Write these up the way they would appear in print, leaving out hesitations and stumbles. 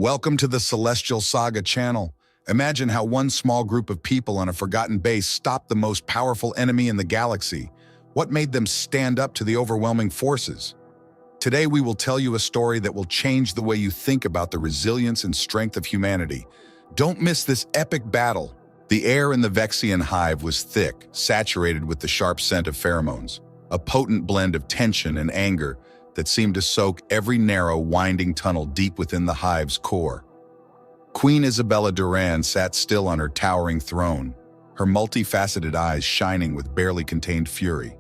Welcome to the Celestial Saga channel. Imagine how one small group of people on a forgotten base stopped the most powerful enemy in the galaxy. What made them stand up to the overwhelming forces? Today we will tell you a story that will change the way you think about the resilience and strength of humanity. Don't miss this epic battle. The air in the Vexian hive was thick, saturated with the sharp scent of pheromones, a potent blend of tension and anger that seemed to soak every narrow, winding tunnel deep within the hive's core. Queen Isabella Duran sat still on her towering throne, her multifaceted eyes shining with barely contained fury.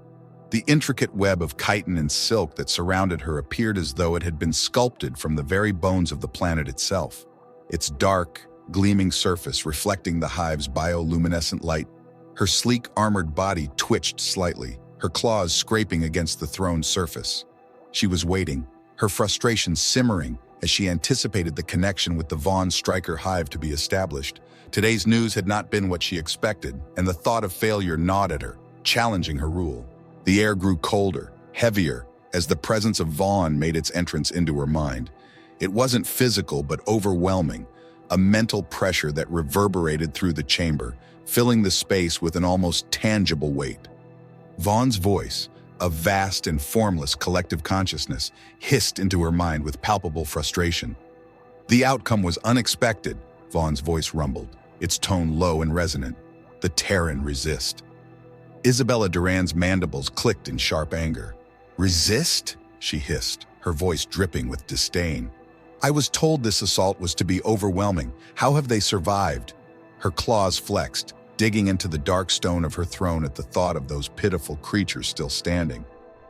The intricate web of chitin and silk that surrounded her appeared as though it had been sculpted from the very bones of the planet itself, its dark, gleaming surface reflecting the hive's bioluminescent light. Her sleek, armored body twitched slightly, her claws scraping against the throne's surface. She was waiting, her frustration simmering as she anticipated the connection with the Von Stryker hive to be established. Today's news had not been what she expected, and the thought of failure gnawed at her, challenging her rule. The air grew colder, heavier, as the presence of Vaughn made its entrance into her mind. It wasn't physical, but overwhelming, a mental pressure that reverberated through the chamber, filling the space with an almost tangible weight. Vaughn's voice, a vast and formless collective consciousness, hissed into her mind with palpable frustration. The outcome was unexpected, Vaughn's voice rumbled, its tone low and resonant. The Terran resist. Isabella Duran's mandibles clicked in sharp anger. Resist? She hissed, her voice dripping with disdain. I was told this assault was to be overwhelming. How have they survived? Her claws flexed, digging into the dark stone of her throne at the thought of those pitiful creatures still standing.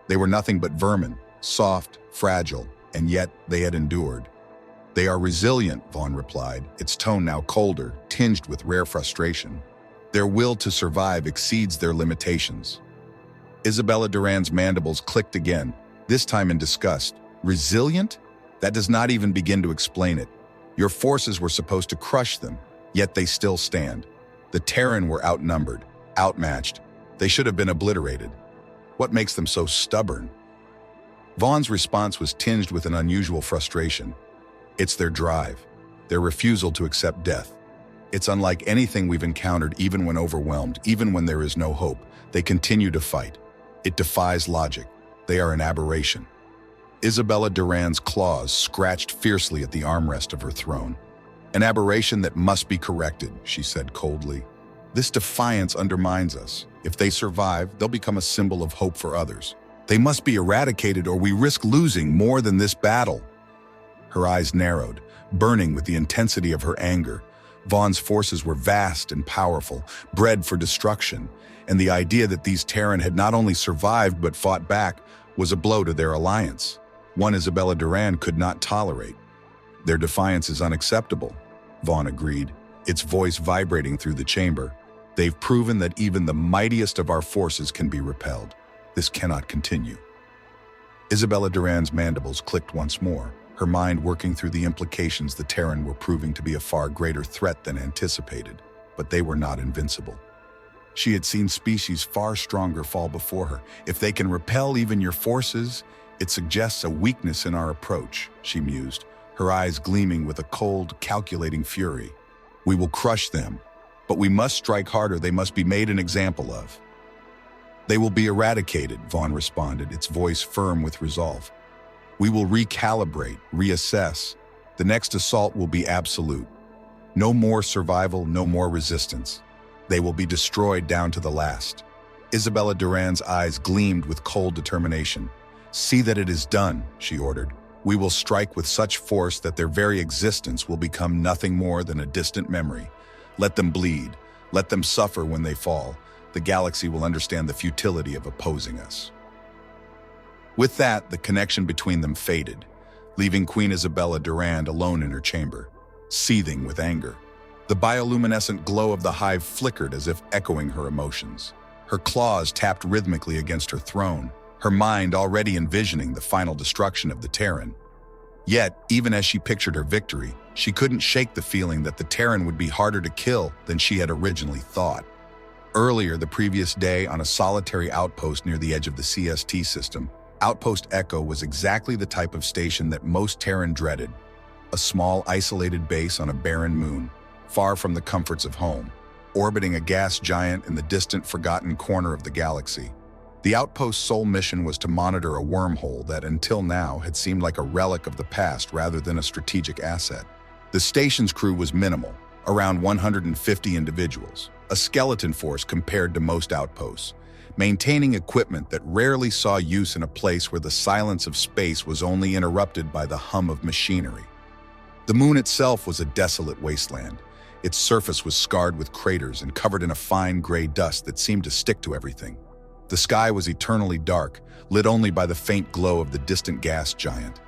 They were nothing but vermin, soft, fragile, and yet they had endured. They are resilient, Vaughn replied, its tone now colder, tinged with rare frustration. Their will to survive exceeds their limitations. Isabella Duran's mandibles clicked again, this time in disgust. Resilient? That does not even begin to explain it. Your forces were supposed to crush them, yet they still stand. The Terran were outnumbered, outmatched. They should have been obliterated. What makes them so stubborn? Vaughn's response was tinged with an unusual frustration. It's their drive, their refusal to accept death. It's unlike anything we've encountered, even when overwhelmed, even when there is no hope. They continue to fight. It defies logic. They are an aberration. Isabella Duran's claws scratched fiercely at the armrest of her throne. An aberration that must be corrected, she said coldly. This defiance undermines us. If they survive, they'll become a symbol of hope for others. They must be eradicated or we risk losing more than this battle. Her eyes narrowed, burning with the intensity of her anger. Vaughn's forces were vast and powerful, bred for destruction, and the idea that these Terran had not only survived but fought back was a blow to their alliance, one Isabella Duran could not tolerate. Their defiance is unacceptable, Vaughn agreed, its voice vibrating through the chamber. They've proven that even the mightiest of our forces can be repelled. This cannot continue. Isabella Duran's mandibles clicked once more, her mind working through the implications the Terran were proving to be a far greater threat than anticipated, but they were not invincible. She had seen species far stronger fall before her. If they can repel even your forces, it suggests a weakness in our approach, she mused, her eyes gleaming with a cold, calculating fury. We will crush them, but we must strike harder. They must be made an example of. They will be eradicated, Vaughn responded, its voice firm with resolve. We will recalibrate, reassess. The next assault will be absolute. No more survival, no more resistance. They will be destroyed down to the last. Isabella Duran's eyes gleamed with cold determination. See that it is done, she ordered. We will strike with such force that their very existence will become nothing more than a distant memory. Let them bleed. Let them suffer when they fall. The galaxy will understand the futility of opposing us. With that, the connection between them faded, leaving Queen Isabella Duran alone in her chamber, seething with anger. The bioluminescent glow of the hive flickered as if echoing her emotions. Her claws tapped rhythmically against her throne, her mind already envisioning the final destruction of the Terran. Yet, even as she pictured her victory, she couldn't shake the feeling that the Terran would be harder to kill than she had originally thought. Earlier the previous day, on a solitary outpost near the edge of the CST system, Outpost Echo was exactly the type of station that most Terran dreaded. a small, isolated base on a barren moon, far from the comforts of home, orbiting a gas giant in the distant, forgotten corner of the galaxy. The outpost's sole mission was to monitor a wormhole that, until now, had seemed like a relic of the past rather than a strategic asset. The station's crew was minimal, around 150 individuals, a skeleton force compared to most outposts, maintaining equipment that rarely saw use in a place where the silence of space was only interrupted by the hum of machinery. The moon itself was a desolate wasteland. Its surface was scarred with craters and covered in a fine gray dust that seemed to stick to everything. The sky was eternally dark, lit only by the faint glow of the distant gas giant.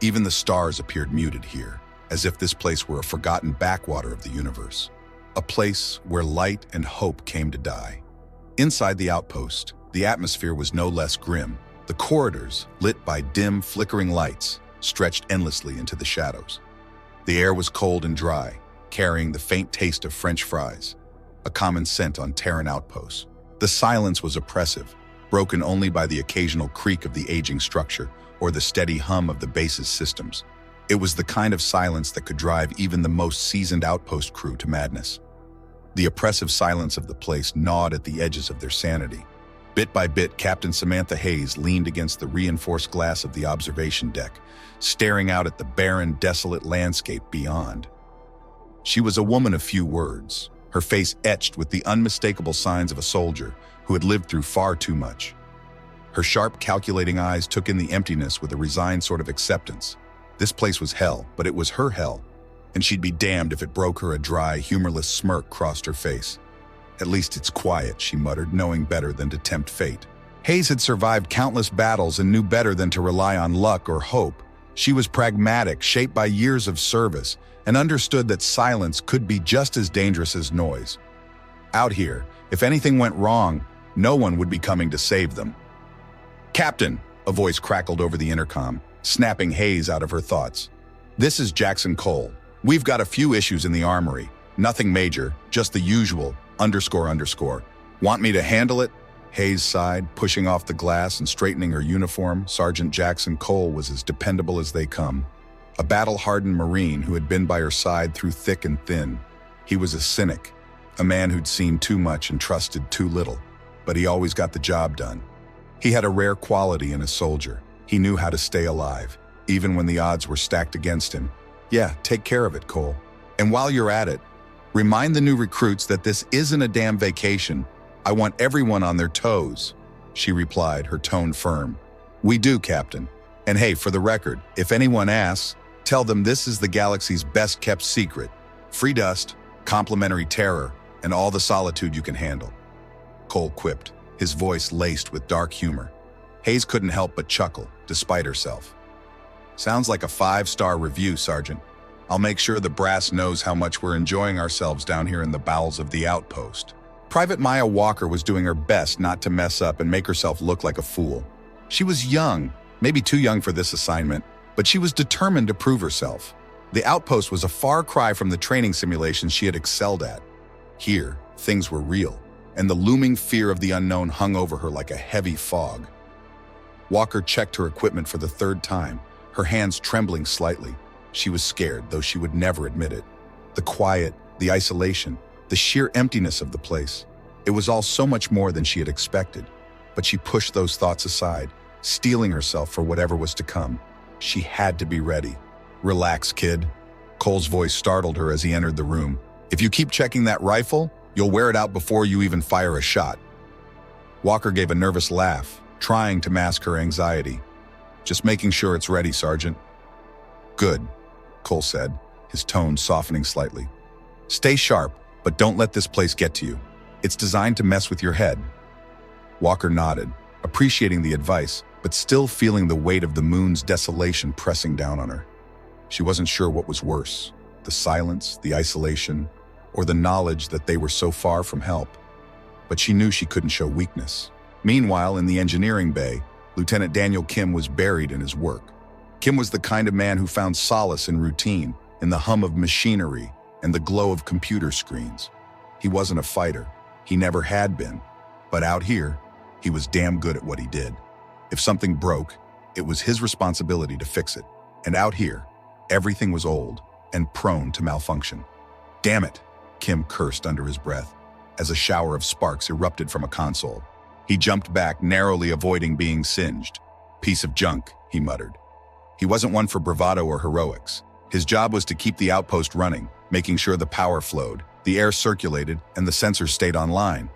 Even the stars appeared muted here, as if this place were a forgotten backwater of the universe, a place where light and hope came to die. Inside the outpost, the atmosphere was no less grim. The corridors, lit by dim, flickering lights, stretched endlessly into the shadows. The air was cold and dry, carrying the faint taste of French fries, a common scent on Terran outposts. The silence was oppressive, broken only by the occasional creak of the aging structure or the steady hum of the base's systems. It was the kind of silence that could drive even the most seasoned outpost crew to madness. The oppressive silence of the place gnawed at the edges of their sanity. Bit by bit, Captain Samantha Hayes leaned against the reinforced glass of the observation deck, staring out at the barren, desolate landscape beyond. She was a woman of few words, her face etched with the unmistakable signs of a soldier who had lived through far too much. Her sharp, calculating eyes took in the emptiness with a resigned sort of acceptance. This place was hell, but it was her hell, and she'd be damned if it broke her. A dry, humorless smirk crossed her face. "At least it's quiet," she muttered, knowing better than to tempt fate. Hayes had survived countless battles and knew better than to rely on luck or hope. She was pragmatic, shaped by years of service, and understood that silence could be just as dangerous as noise. Out here, if anything went wrong, no one would be coming to save them. "Captain," a voice crackled over the intercom, snapping Hayes out of her thoughts. "This is Jackson Cole. We've got a few issues in the armory. Nothing major, just the usual, __. Want me to handle it?" Hayes sighed, pushing off the glass and straightening her uniform. Sergeant Jackson Cole was as dependable as they come. A battle-hardened Marine who had been by her side through thick and thin. He was a cynic, a man who'd seen too much and trusted too little, but he always got the job done. He had a rare quality in a soldier. He knew how to stay alive, even when the odds were stacked against him. "Yeah, take care of it, Cole. And while you're at it, remind the new recruits that this isn't a damn vacation. I want everyone on their toes," she replied, her tone firm. "We do, Captain. And hey, for the record, if anyone asks, tell them this is the galaxy's best-kept secret. Free dust, complimentary terror, and all the solitude you can handle," Cole quipped, his voice laced with dark humor. Hayes couldn't help but chuckle, despite herself. "Sounds like a 5-star review, Sergeant. I'll make sure the brass knows how much we're enjoying ourselves down here in the bowels of the outpost." Private Maya Walker was doing her best not to mess up and make herself look like a fool. She was young, maybe too young for this assignment, but she was determined to prove herself. The outpost was a far cry from the training simulations she had excelled at. Here, things were real, and the looming fear of the unknown hung over her like a heavy fog. Walker checked her equipment for the third time, her hands trembling slightly. She was scared, though she would never admit it. The quiet, the isolation, the sheer emptiness of the place. It was all so much more than she had expected, but she pushed those thoughts aside, steeling herself for whatever was to come. She had to be ready. "Relax, kid." Cole's voice startled her as he entered the room. "If you keep checking that rifle, you'll wear it out before you even fire a shot." Walker gave a nervous laugh, trying to mask her anxiety. "Just making sure it's ready, Sergeant." "Good," Cole said, his tone softening slightly. "Stay sharp, but don't let this place get to you. It's designed to mess with your head." Walker nodded, appreciating the advice, but still feeling the weight of the moon's desolation pressing down on her. She wasn't sure what was worse, the silence, the isolation, or the knowledge that they were so far from help. But she knew she couldn't show weakness. Meanwhile, in the engineering bay, Lieutenant Daniel Kim was buried in his work. Kim was the kind of man who found solace in routine, in the hum of machinery, and the glow of computer screens. He wasn't a fighter. He never had been. But out here, he was damn good at what he did. If something broke, it was his responsibility to fix it. And out here, Everything was old and prone to malfunction. Damn it, Kim cursed under his breath as a shower of sparks erupted from a console. He jumped back, narrowly avoiding being singed. Piece of junk, he muttered. He wasn't one for bravado or heroics. His job was to keep the outpost running, making sure the power flowed, the air circulated, and the sensors stayed online.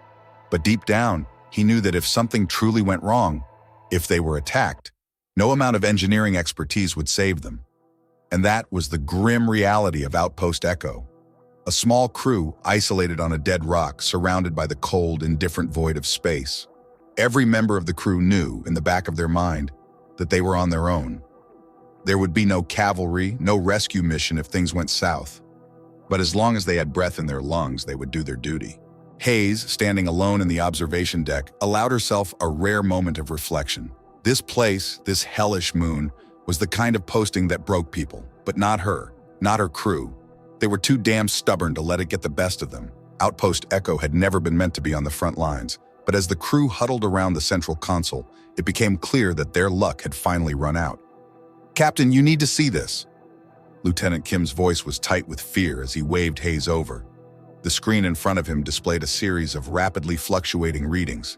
But deep down, he knew that if something truly went wrong, if they were attacked, no amount of engineering expertise would save them. And that was the grim reality of Outpost Echo. A small crew isolated on a dead rock, surrounded by the cold, indifferent void of space. Every member of the crew knew, in the back of their mind, that they were on their own. There would be no cavalry, no rescue mission if things went south. But as long as they had breath in their lungs, they would do their duty. Hayes, standing alone in the observation deck, allowed herself a rare moment of reflection. This place, this hellish moon, was the kind of posting that broke people, but not her, not her crew. They were too damn stubborn to let it get the best of them. Outpost Echo had never been meant to be on the front lines, but as the crew huddled around the central console, it became clear that their luck had finally run out. "Captain, you need to see this." Lieutenant Kim's voice was tight with fear as he waved Hayes over. The screen in front of him displayed a series of rapidly fluctuating readings.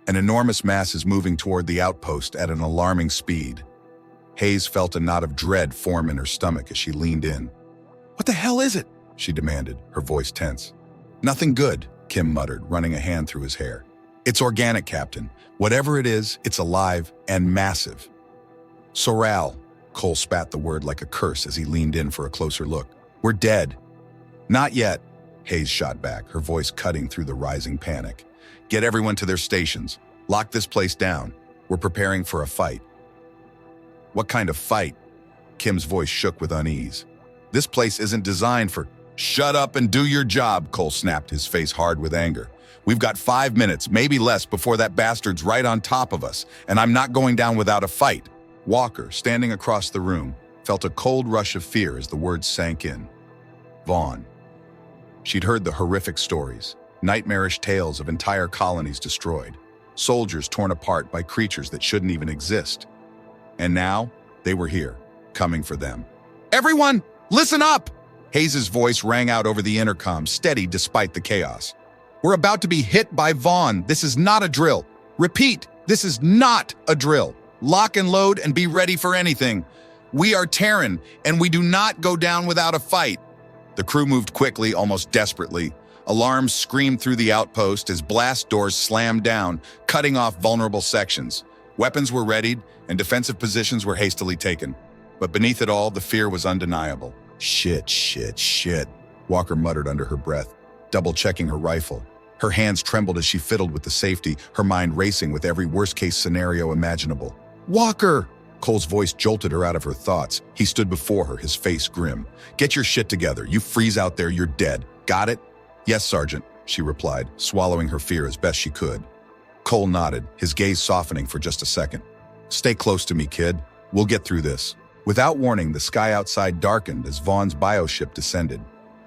An enormous mass is moving toward the outpost at an alarming speed. Hayes felt a knot of dread form in her stomach as she leaned in. "What the hell is it?" she demanded, her voice tense. "Nothing good," Kim muttered, running a hand through his hair. "It's organic, Captain. Whatever it is, it's alive and massive." "Soral," Cole spat the word like a curse as he leaned in for a closer look. "We're dead." "Not yet," Hayes shot back, her voice cutting through the rising panic. "Get everyone to their stations. Lock this place down. We're preparing for a fight." "What kind of fight?" Kim's voice shook with unease. "This place isn't designed for—" "Shut up and do your job," Cole snapped, his face hard with anger. "We've got 5 minutes, maybe less, before that bastard's right on top of us, and I'm not going down without a fight." Walker, standing across the room, felt a cold rush of fear as the words sank in. Vaughn. She'd heard the horrific stories, nightmarish tales of entire colonies destroyed, soldiers torn apart by creatures that shouldn't even exist. And now, they were here, coming for them. "Everyone, listen up!" Hayes' voice rang out over the intercom, steady despite the chaos. "We're about to be hit by Vaughn. This is not a drill. Repeat, this is not a drill. Lock and load and be ready for anything. We are Terran, and we do not go down without a fight." The crew moved quickly, almost desperately. Alarms screamed through the outpost as blast doors slammed down, cutting off vulnerable sections. Weapons were readied, and defensive positions were hastily taken. But beneath it all, the fear was undeniable. Shit, Walker muttered under her breath, double-checking her rifle. Her hands trembled as she fiddled with the safety, her mind racing with every worst-case scenario imaginable. "Walker!" Cole's voice jolted her out of her thoughts. He stood before her, his face grim. "Get your shit together. You freeze out there, you're dead. Got it?" "Yes, Sergeant," she replied, swallowing her fear as best she could. Cole nodded, his gaze softening for just a second. "Stay close to me, kid. We'll get through this." Without warning, the sky outside darkened as Vaughn's bioship descended.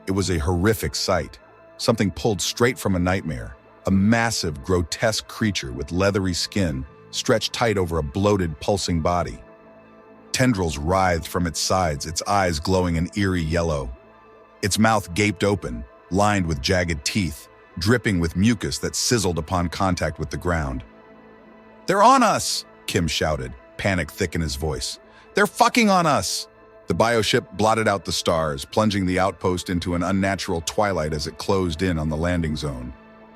It was a horrific sight, something pulled straight from a nightmare. A massive, grotesque creature with leathery skin stretched tight over a bloated, pulsing body. Tendrils writhed from its sides, its eyes glowing an eerie yellow. Its mouth gaped open, lined with jagged teeth, dripping with mucus that sizzled upon contact with the ground. "They're on us!" Kim shouted, panic thick in his voice. "They're fucking on us!" The bioship blotted out the stars, plunging the outpost into an unnatural twilight as it closed in on the landing zone.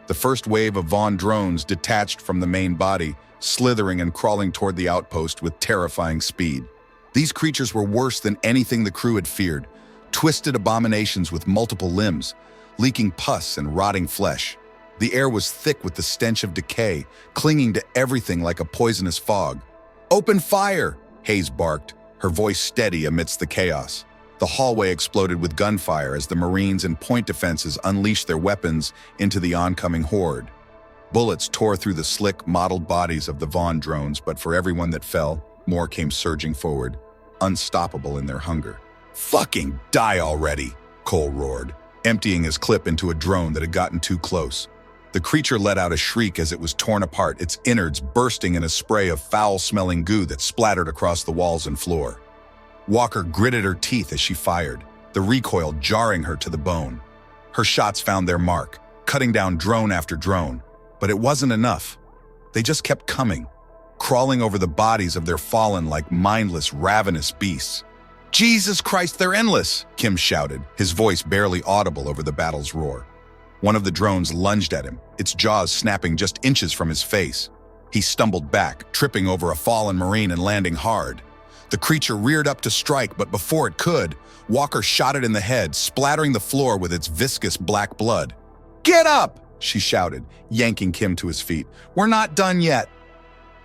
The first wave of Vaughn drones detached from the main body, slithering and crawling toward the outpost with terrifying speed. These creatures were worse than anything the crew had feared, twisted abominations with multiple limbs, leaking pus and rotting flesh. The air was thick with the stench of decay, clinging to everything like a poisonous fog. "Open fire!" Hayes barked, her voice steady amidst the chaos. The hallway exploded with gunfire as the Marines and point defenses unleashed their weapons into the oncoming horde. Bullets tore through the slick, mottled bodies of the Vaughn drones, but for everyone that fell, more came surging forward, unstoppable in their hunger. "Fucking die already!" Cole roared, emptying his clip into a drone that had gotten too close. The creature let out a shriek as it was torn apart, its innards bursting in a spray of foul-smelling goo that splattered across the walls and floor. Walker gritted her teeth as she fired, the recoil jarring her to the bone. Her shots found their mark, cutting down drone after drone, but it wasn't enough. They just kept coming, crawling over the bodies of their fallen like mindless, ravenous beasts. "Jesus Christ, they're endless!" Kim shouted, his voice barely audible over the battle's roar. One of the drones lunged at him, its jaws snapping just inches from his face. He stumbled back, tripping over a fallen Marine and landing hard. The creature reared up to strike, but before it could, Walker shot it in the head, splattering the floor with its viscous black blood. "Get up!" she shouted, yanking Kim to his feet. "We're not done yet."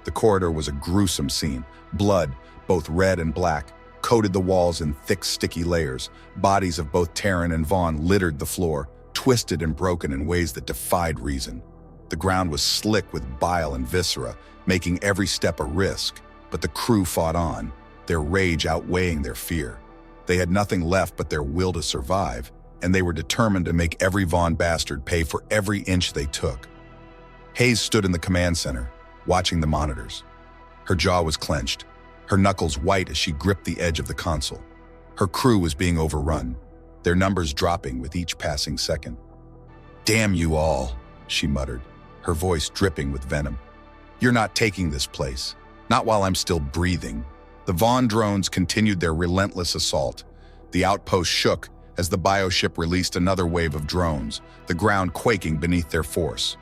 The corridor was a gruesome scene. Blood, both red and black, coated the walls in thick, sticky layers. Bodies of both Terran and Vaughn littered the floor, twisted and broken in ways that defied reason. The ground was slick with bile and viscera, making every step a risk, but the crew fought on, their rage outweighing their fear. They had nothing left but their will to survive, and they were determined to make every Vaughn bastard pay for every inch they took. Hayes stood in the command center, watching the monitors. Her jaw was clenched, her knuckles white as she gripped the edge of the console. Her crew was being overrun, their numbers dropping with each passing second. "Damn you all," she muttered, her voice dripping with venom. "You're not taking this place, not while I'm still breathing." The Vaughn drones continued their relentless assault. The outpost shook as the bioship released another wave of drones, the ground quaking beneath their force.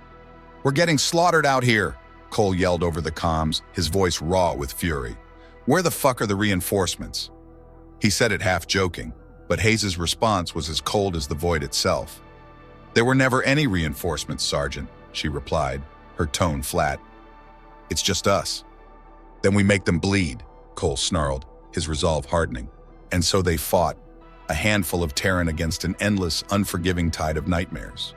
"We're getting slaughtered out here," Cole yelled over the comms, his voice raw with fury. "Where the fuck are the reinforcements?" He said it half joking, but Hayes' response was as cold as the void itself. "There were never any reinforcements, Sergeant," she replied, her tone flat. "It's just us." "Then we make them bleed," Cole snarled, his resolve hardening. And so they fought, a handful of Terran against an endless, unforgiving tide of nightmares.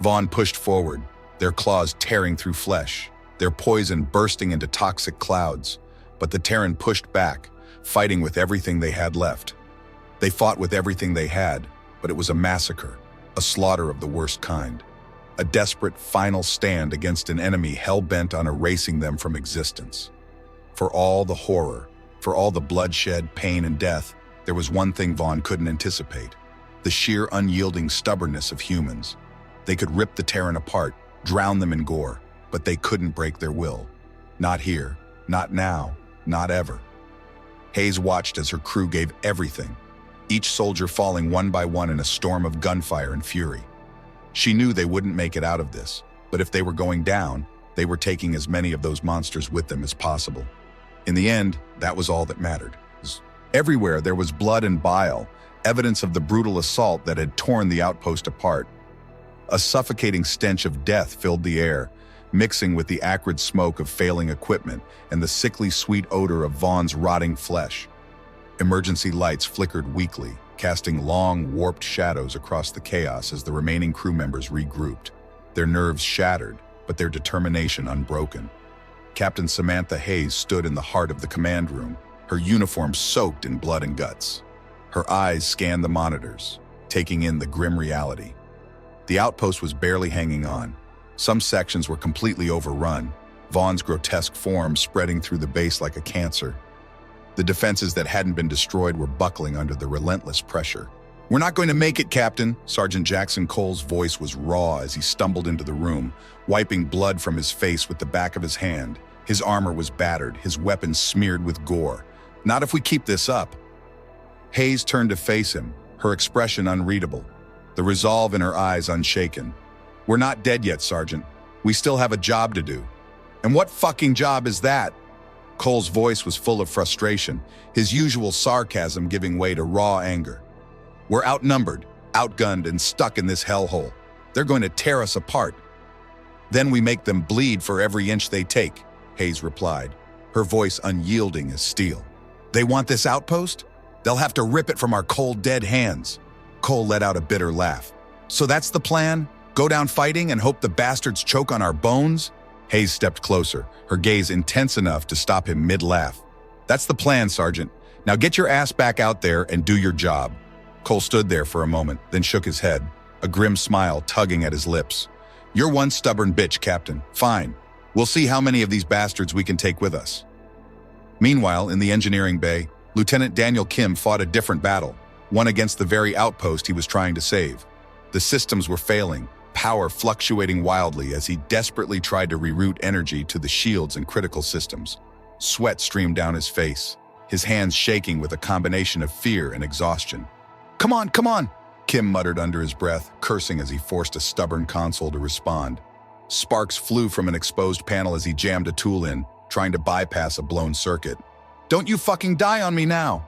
Vaughn pushed forward, their claws tearing through flesh, their poison bursting into toxic clouds, but the Terran pushed back, fighting with everything they had left. They fought with everything they had, but it was a massacre, a slaughter of the worst kind. A desperate final stand against an enemy hell-bent on erasing them from existence. For all the horror, for all the bloodshed, pain, and death, there was one thing Vaughn couldn't anticipate: the sheer unyielding stubbornness of humans. They could rip the Terran apart, drown them in gore, but they couldn't break their will. Not here, not now, not ever. Hayes watched as her crew gave everything, each soldier falling one by one in a storm of gunfire and fury. She knew they wouldn't make it out of this, but if they were going down, they were taking as many of those monsters with them as possible. In the end, that was all that mattered. Everywhere there was blood and bile, evidence of the brutal assault that had torn the outpost apart. A suffocating stench of death filled the air, mixing with the acrid smoke of failing equipment and the sickly sweet odor of Vaughn's rotting flesh. Emergency lights flickered weakly, casting long, warped shadows across the chaos as the remaining crew members regrouped, their nerves shattered, but their determination unbroken. Captain Samantha Hayes stood in the heart of the command room, her uniform soaked in blood and guts. Her eyes scanned the monitors, taking in the grim reality. The outpost was barely hanging on. Some sections were completely overrun, Vaughn's grotesque form spreading through the base like a cancer. The defenses that hadn't been destroyed were buckling under the relentless pressure. "We're not going to make it, Captain." Sergeant Jackson Cole's voice was raw as he stumbled into the room, wiping blood from his face with the back of his hand. His armor was battered, his weapon smeared with gore. "Not if we keep this up." Hayes turned to face him, her expression unreadable, the resolve in her eyes unshaken. "We're not dead yet, Sergeant. We still have a job to do." "And what fucking job is that?" Cole's voice was full of frustration, his usual sarcasm giving way to raw anger. "We're outnumbered, outgunned, and stuck in this hellhole. They're going to tear us apart. Then we make them bleed for every inch they take," Hayes replied, her voice unyielding as steel. "They want this outpost? They'll have to rip it from our cold, dead hands." Cole let out a bitter laugh. "So that's the plan? Go down fighting and hope the bastards choke on our bones?" Hayes stepped closer, her gaze intense enough to stop him mid-laugh. "That's the plan, Sergeant. Now get your ass back out there and do your job." Cole stood there for a moment, then shook his head, a grim smile tugging at his lips. "You're one stubborn bitch, Captain. Fine. We'll see how many of these bastards we can take with us." Meanwhile, in the engineering bay, Lieutenant Daniel Kim fought a different battle, one against the very outpost he was trying to save. The systems were failing, power fluctuating wildly as he desperately tried to reroute energy to the shields and critical systems. Sweat streamed down his face, his hands shaking with a combination of fear and exhaustion. Come on, come on, Kim muttered under his breath, cursing as he forced a stubborn console to respond. Sparks flew from an exposed panel as he jammed a tool in, trying to bypass a blown circuit. Don't you fucking die on me now!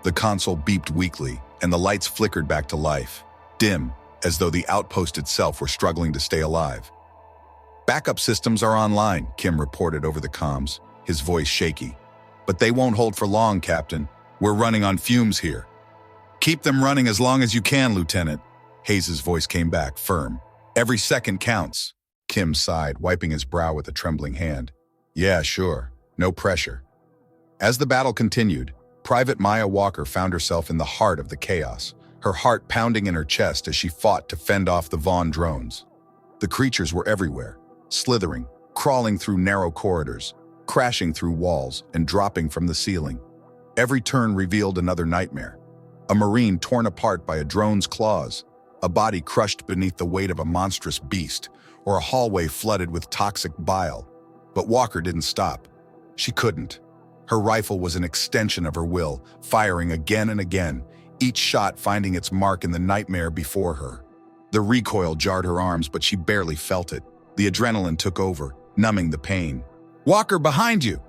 The console beeped weakly, and the lights flickered back to life, dim, as though the outpost itself were struggling to stay alive. Backup systems are online, Kim reported over the comms, his voice shaky. But they won't hold for long, Captain. We're running on fumes here. Keep them running as long as you can, Lieutenant. Hayes' voice came back, firm. Every second counts. Kim sighed, wiping his brow with a trembling hand. Yeah, sure. No pressure. As the battle continued, Private Maya Walker found herself in the heart of the chaos, her heart pounding in her chest as she fought to fend off the Vaughn drones. The creatures were everywhere, slithering, crawling through narrow corridors, crashing through walls, and dropping from the ceiling. Every turn revealed another nightmare. A Marine torn apart by a drone's claws, a body crushed beneath the weight of a monstrous beast, or a hallway flooded with toxic bile. But Walker didn't stop. She couldn't. Her rifle was an extension of her will, firing again and again, each shot finding its mark in the nightmare before her. The recoil jarred her arms, but she barely felt it. The adrenaline took over, numbing the pain. Walker, behind you!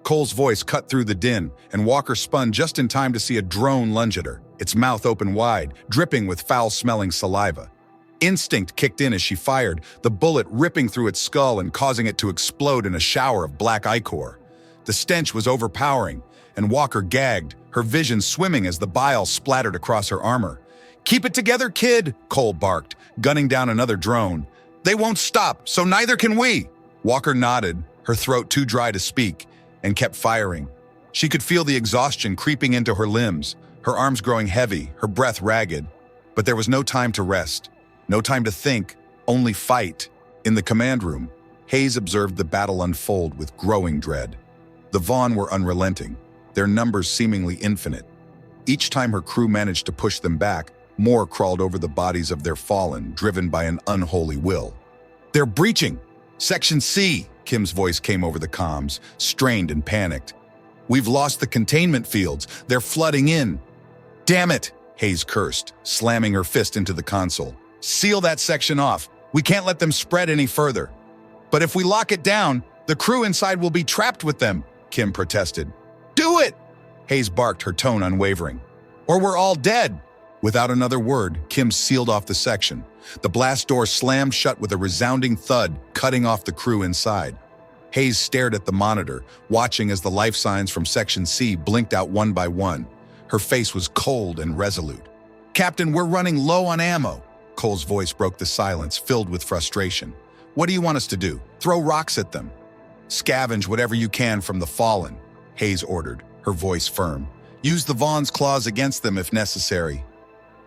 Cole's voice cut through the din, and Walker spun just in time to see a drone lunge at her, its mouth open wide, dripping with foul-smelling saliva. Instinct kicked in as she fired, the bullet ripping through its skull and causing it to explode in a shower of black ichor. The stench was overpowering, and Walker gagged, her vision swimming as the bile splattered across her armor. Keep it together, kid, Cole barked, gunning down another drone. They won't stop, so neither can we. Walker nodded, her throat too dry to speak, and kept firing. She could feel the exhaustion creeping into her limbs, her arms growing heavy, her breath ragged. But there was no time to rest, no time to think, only fight. In the command room, Hayes observed the battle unfold with growing dread. The Vaughn were unrelenting, their numbers seemingly infinite. Each time her crew managed to push them back, more crawled over the bodies of their fallen, driven by an unholy will. They're breaching! Section C, Kim's voice came over the comms, strained and panicked. We've lost the containment fields. They're flooding in. Damn it, Hayes cursed, slamming her fist into the console. Seal that section off. We can't let them spread any further. But if we lock it down, the crew inside will be trapped with them, Kim protested. Do it! Hayes barked, her tone unwavering. Or we're all dead. Without another word, Kim sealed off the section. The blast door slammed shut with a resounding thud, cutting off the crew inside. Hayes stared at the monitor, watching as the life signs from Section C blinked out one by one. Her face was cold and resolute. Captain, we're running low on ammo. Cole's voice broke the silence, filled with frustration. What do you want us to do? Throw rocks at them? Scavenge whatever you can from the fallen, Hayes ordered, her voice firm. Use the Vaughn's claws against them if necessary.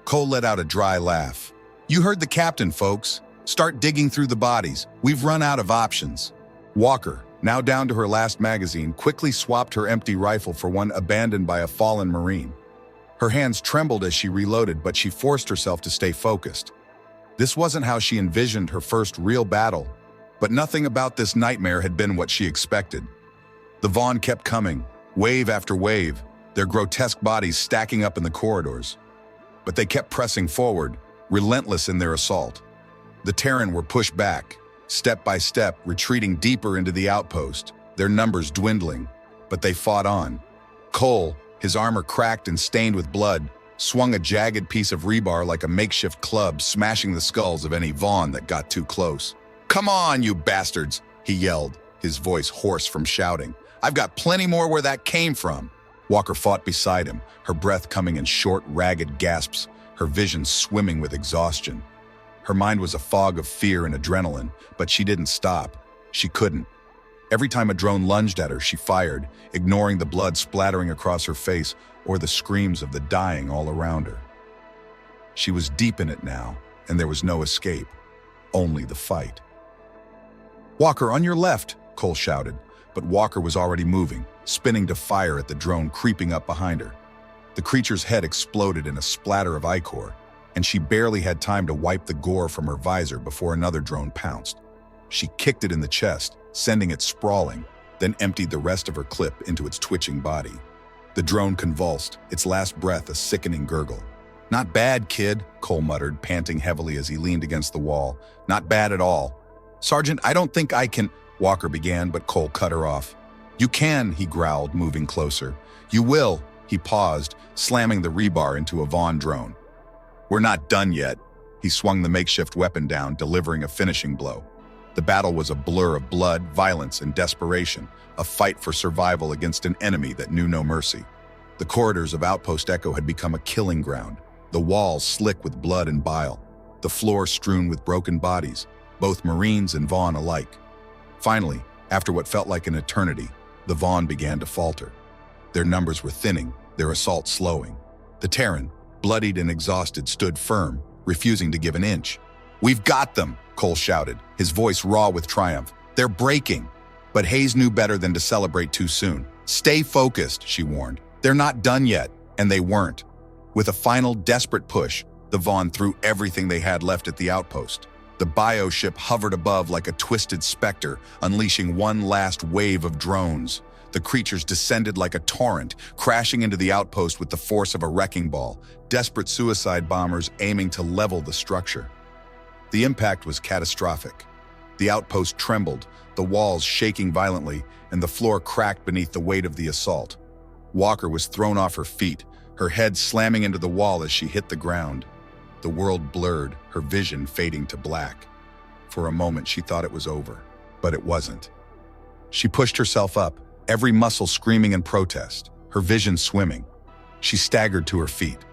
Cole let out a dry laugh. You heard the captain, folks. Start digging through the bodies. We've run out of options. Walker, now down to her last magazine, quickly swapped her empty rifle for one abandoned by a fallen Marine. Her hands trembled as she reloaded, but she forced herself to stay focused. This wasn't how she envisioned her first real battle, but nothing about this nightmare had been what she expected. The Vaughn kept coming, wave after wave, their grotesque bodies stacking up in the corridors. But they kept pressing forward, relentless in their assault. The Terran were pushed back, step by step, retreating deeper into the outpost, their numbers dwindling, but they fought on. Cole, his armor cracked and stained with blood, swung a jagged piece of rebar like a makeshift club, smashing the skulls of any Vaughn that got too close. Come on, you bastards, he yelled, his voice hoarse from shouting. I've got plenty more where that came from. Walker fought beside him, her breath coming in short, ragged gasps, her vision swimming with exhaustion. Her mind was a fog of fear and adrenaline, but she didn't stop. She couldn't. Every time a drone lunged at her, she fired, ignoring the blood splattering across her face or the screams of the dying all around her. She was deep in it now, and there was no escape, only the fight. Walker, on your left, Cole shouted, but Walker was already moving, spinning to fire at the drone creeping up behind her. The creature's head exploded in a splatter of ichor, and she barely had time to wipe the gore from her visor before another drone pounced. She kicked it in the chest, sending it sprawling, then emptied the rest of her clip into its twitching body. The drone convulsed, its last breath a sickening gurgle. "Not bad, kid," Cole muttered, panting heavily as he leaned against the wall. "Not bad at all." "Sergeant, I don't think I can—" Walker began, but Cole cut her off. "You can," he growled, moving closer. "You will." He paused, slamming the rebar into a Vaughn drone. "We're not done yet." He swung the makeshift weapon down, delivering a finishing blow. The battle was a blur of blood, violence, and desperation, a fight for survival against an enemy that knew no mercy. The corridors of Outpost Echo had become a killing ground, the walls slick with blood and bile, the floor strewn with broken bodies, both Marines and Vaughn alike. Finally, after what felt like an eternity, the Vaughn began to falter. Their numbers were thinning, their assault slowing. The Terran, bloodied and exhausted, stood firm, refusing to give an inch. "We've got them," Cole shouted, his voice raw with triumph. "They're breaking." But Hayes knew better than to celebrate too soon. "Stay focused," she warned. "They're not done yet," and they weren't. With a final, desperate push, the Vaughn threw everything they had left at the outpost. The bioship hovered above like a twisted specter, unleashing one last wave of drones. The creatures descended like a torrent, crashing into the outpost with the force of a wrecking ball, desperate suicide bombers aiming to level the structure. The impact was catastrophic. The outpost trembled, the walls shaking violently, and the floor cracked beneath the weight of the assault. Walker was thrown off her feet, her head slamming into the wall as she hit the ground. The world blurred, her vision fading to black. For a moment, she thought it was over, but it wasn't. She pushed herself up, every muscle screaming in protest, her vision swimming. She staggered to her feet.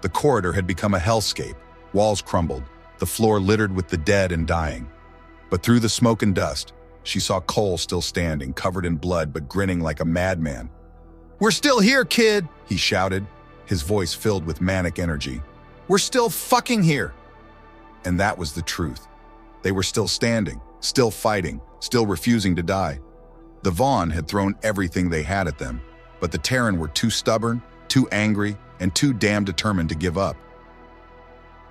The corridor had become a hellscape, walls crumbled, the floor littered with the dead and dying. But through the smoke and dust, she saw Cole still standing, covered in blood but grinning like a madman. "We're still here, kid," he shouted, his voice filled with manic energy. "We're still fucking here." And that was the truth. They were still standing, still fighting, still refusing to die. The Vaughn had thrown everything they had at them, but the Terran were too stubborn, too angry, and too damn determined to give up.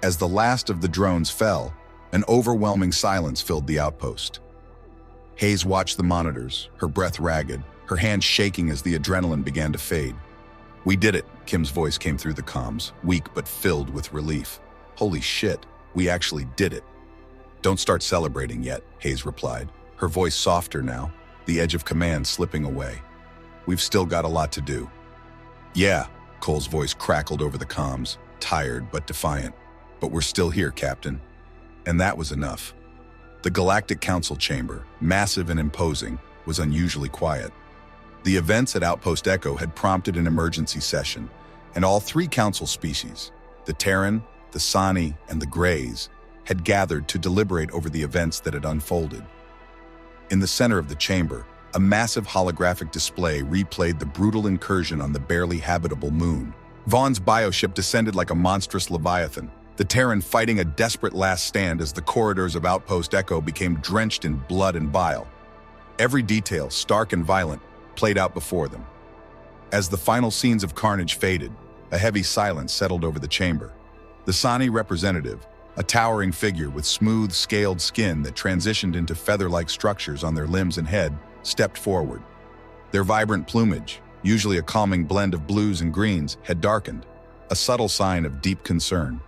As the last of the drones fell, an overwhelming silence filled the outpost. Hayes watched the monitors, her breath ragged, her hands shaking as the adrenaline began to fade. "We did it," Kim's voice came through the comms, weak but filled with relief. "Holy shit, we actually did it." "Don't start celebrating yet," Hayes replied, her voice softer now, the edge of command slipping away. "We've still got a lot to do." "Yeah," Cole's voice crackled over the comms, tired but defiant. "But we're still here, Captain." And that was enough. The Galactic Council chamber, massive and imposing, was unusually quiet. The events at Outpost Echo had prompted an emergency session, and all three council species, the Terran, the Sani, and the Greys, had gathered to deliberate over the events that had unfolded. In the center of the chamber, a massive holographic display replayed the brutal incursion on the barely habitable moon. Vaughn's bioship descended like a monstrous leviathan, the Terran fighting a desperate last stand as the corridors of Outpost Echo became drenched in blood and bile. Every detail, stark and violent, played out before them. As the final scenes of carnage faded, a heavy silence settled over the chamber. The Sani representative, a towering figure with smooth, scaled skin that transitioned into feather-like structures on their limbs and head, stepped forward. Their vibrant plumage, usually a calming blend of blues and greens, had darkened, a subtle sign of deep concern.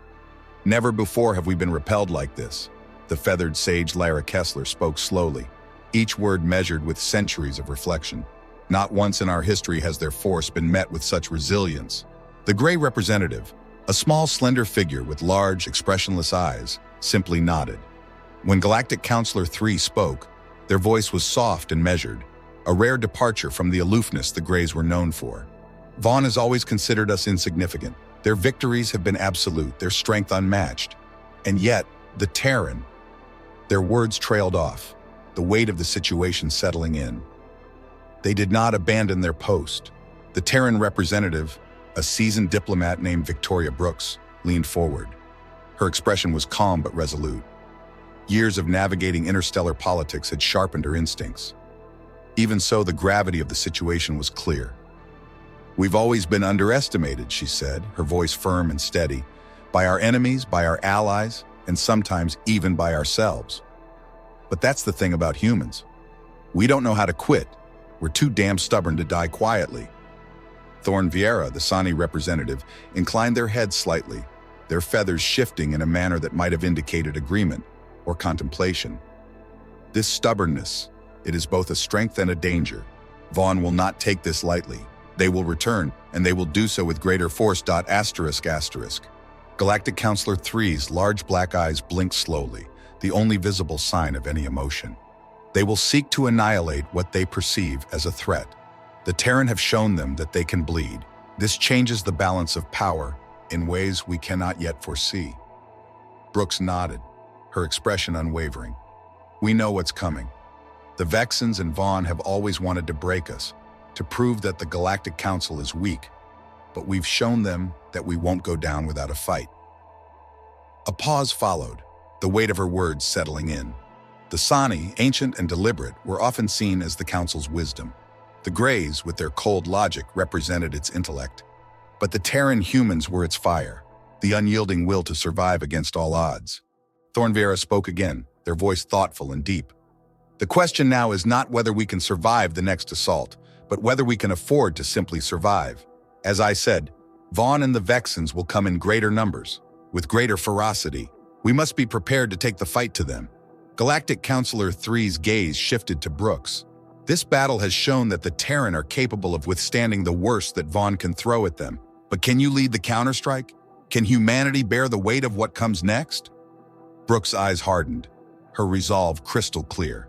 "Never before have we been repelled like this," the feathered sage Lara Kessler spoke slowly, each word measured with centuries of reflection. "Not once in our history has their force been met with such resilience." The Gray representative, a small, slender figure with large, expressionless eyes, simply nodded. When Galactic Counselor 3 spoke, their voice was soft and measured, a rare departure from the aloofness the Greys were known for. "Vaughn has always considered us insignificant. Their victories have been absolute, their strength unmatched. And yet, the Terran..." Their words trailed off, the weight of the situation settling in. They did not abandon their post. The Terran representative, a seasoned diplomat named Victoria Brooks, leaned forward. Her expression was calm but resolute. Years of navigating interstellar politics had sharpened her instincts. Even so, the gravity of the situation was clear. "We've always been underestimated," she said, her voice firm and steady, "by our enemies, by our allies, and sometimes even by ourselves. But that's the thing about humans. We don't know how to quit. We're too damn stubborn to die quietly." Thorn Vieira, the Sani representative, inclined their heads slightly, their feathers shifting in a manner that might have indicated agreement or contemplation. "This stubbornness, it is both a strength and a danger. Vaughn will not take this lightly. They will return, and they will do so with greater force. ****. Galactic Counselor 3's large black eyes blinked slowly, the only visible sign of any emotion. "They will seek to annihilate what they perceive as a threat. The Terran have shown them that they can bleed. This changes the balance of power in ways we cannot yet foresee." Brooks nodded, her expression unwavering. "We know what's coming. The Vexans and Vaughn have always wanted to break us, to prove that the Galactic Council is weak, but we've shown them that we won't go down without a fight." A pause followed, the weight of her words settling in. The Sani, ancient and deliberate, were often seen as the Council's wisdom. The Greys, with their cold logic, represented its intellect. But the Terran humans were its fire, the unyielding will to survive against all odds. Thorn Vieira spoke again, their voice thoughtful and deep. "The question now is not whether we can survive the next assault, but whether we can afford to simply survive. As I said, Vaughn and the Vexans will come in greater numbers, with greater ferocity. We must be prepared to take the fight to them." Galactic Counselor 3's gaze shifted to Brooks. "This battle has shown that the Terran are capable of withstanding the worst that Vaughn can throw at them. But can you lead the counterstrike? Can humanity bear the weight of what comes next?" Brooks' eyes hardened, her resolve crystal clear.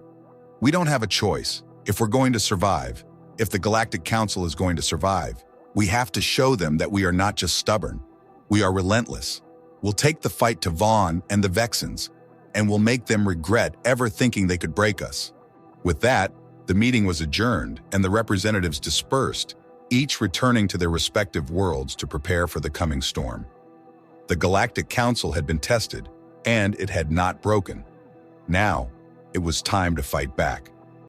"We don't have a choice. If we're going to survive, if the Galactic Council is going to survive, we have to show them that we are not just stubborn. We are relentless. We'll take the fight to Vaughn and the Vexans, and we'll make them regret ever thinking they could break us." With that, the meeting was adjourned and the representatives dispersed, each returning to their respective worlds to prepare for the coming storm. The Galactic Council had been tested, and it had not broken. Now, it was time to fight back.